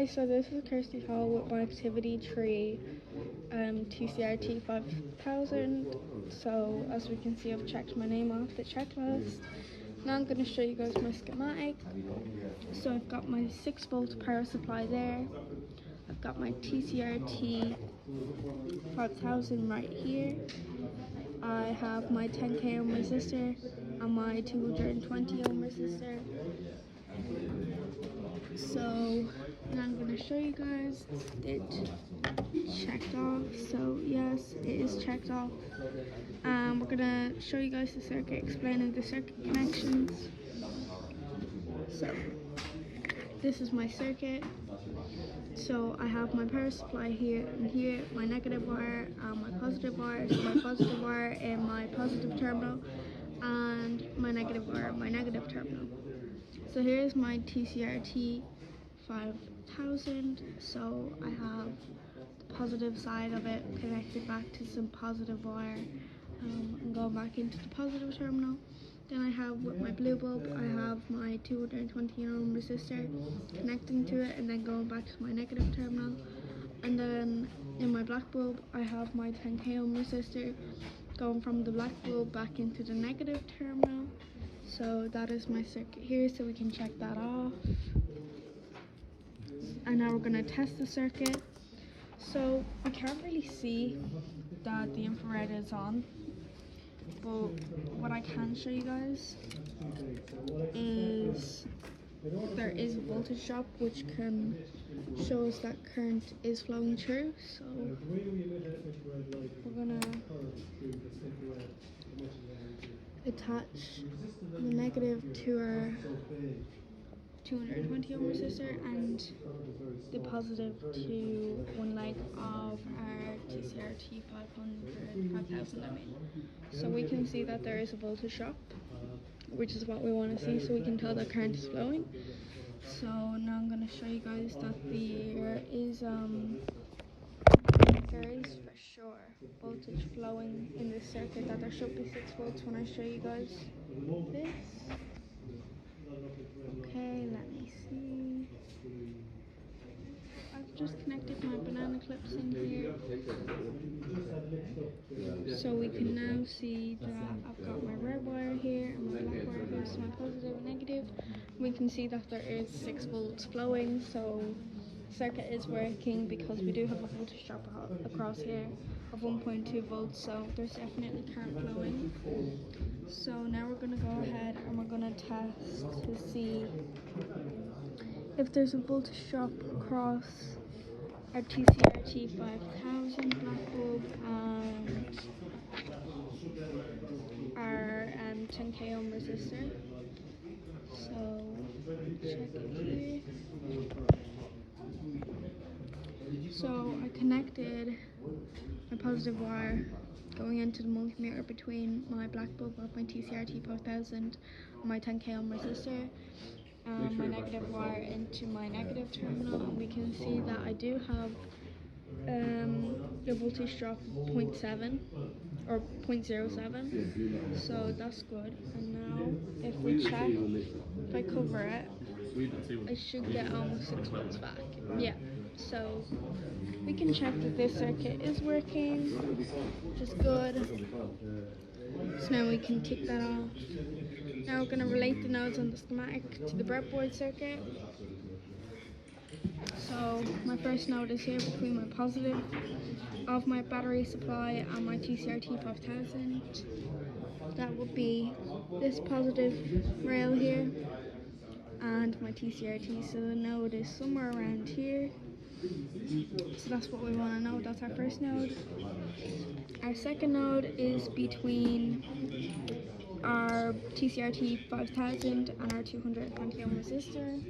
Hi, so this is Kirsty Hall with my activity tree TCRT5000. So as we can see, I've checked my name off the checklist. Now I'm going to show you guys my schematic. So I've got my 6-volt power supply there. I've got my TCRT5000 right here. I have my 10k ohm resistor and my 220 ohm resistor. So now I'm going to show you guys it checked off. So yes, it is checked off. We're going to show you guys the circuit, explaining the circuit connections. So this is my circuit. So I have my power supply here and here, my negative wire and my positive wire. So my positive wire in my positive terminal and my negative wire in my negative terminal. So here's my TCRT5000. So I have the positive side of it connected back to some positive wire and going back into the positive terminal. Then I have with my blue bulb, I have my 220 ohm resistor connecting to it and then going back to my negative terminal. And then in my black bulb, I have my 10k ohm resistor going from the black bulb back into the negative terminal. So that is my circuit here, so we can check that off. And now we're going to test the circuit. So we can't really see that the infrared is on, but what I can show you guys is there is a voltage drop which can show us that current is flowing through. So we're gonna attach the negative to our 220 ohm resistor and the positive to one leg of our TCRT5000. So we can see that there is a voltage drop, which is what we want to see, so we can tell that current is flowing. So now I'm going to show you guys that there is for sure voltage flowing in this circuit, that there should be 6 volts when I show you guys this. Okay, let me see. I've just connected my banana clips in here. So we can now see that I've got my red wire here and my black wire here, so my positive and negative. We can see that there is 6 volts flowing, so the circuit is working because we do have a voltage drop across here of 1.2 volts, so there's definitely current flowing. So now we're going to go ahead and we're going to test to see if there's a voltage drop across our TCRT5000 black bulb and our 10k ohm resistor. So check it here. So I connected my positive wire going into the multimeter between my black bulb of my TCRT5000 and my 10k ohm resistor. My negative wire into my negative terminal, and we can see that I do have the voltage drop 0.7 or 0.07, so that's good. And now if we check, if I cover it, I should get almost 6 volts back. Yeah, so we can check that this circuit is working, which is good. So now we can tick that off. Now we're going to relate the nodes on the schematic to the breadboard circuit. So my first node is here between my positive of my battery supply and my TCRT5000. That would be this positive rail here and my TCRT, so the node is somewhere around here. So that's what we want to know. That's our first node. Our second node is between our TCRT5000 and our 220 ohm resistor.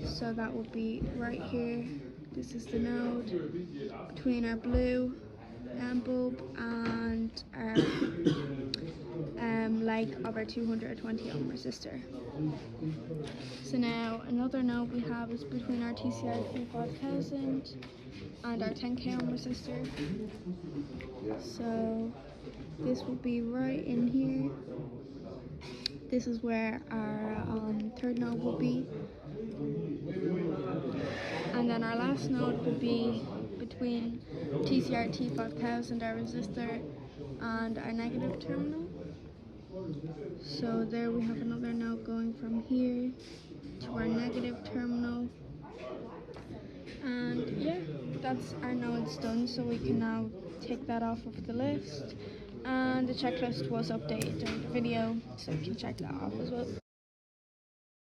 So that would be right here. This is the node between our blue bulb and our leg of our 220 ohm resistor. So now another node we have is between our TCRT5000 and our 10k ohm resistor. So this will be right in here. This is where our third node will be. And then our last node would be between TCRT5000, our resistor, and our negative terminal. So there we have another node going from here to our negative terminal. And yeah, that's our nodes done, so we can now take that off of the list. And the checklist was updated during the video, so you can check that off as well.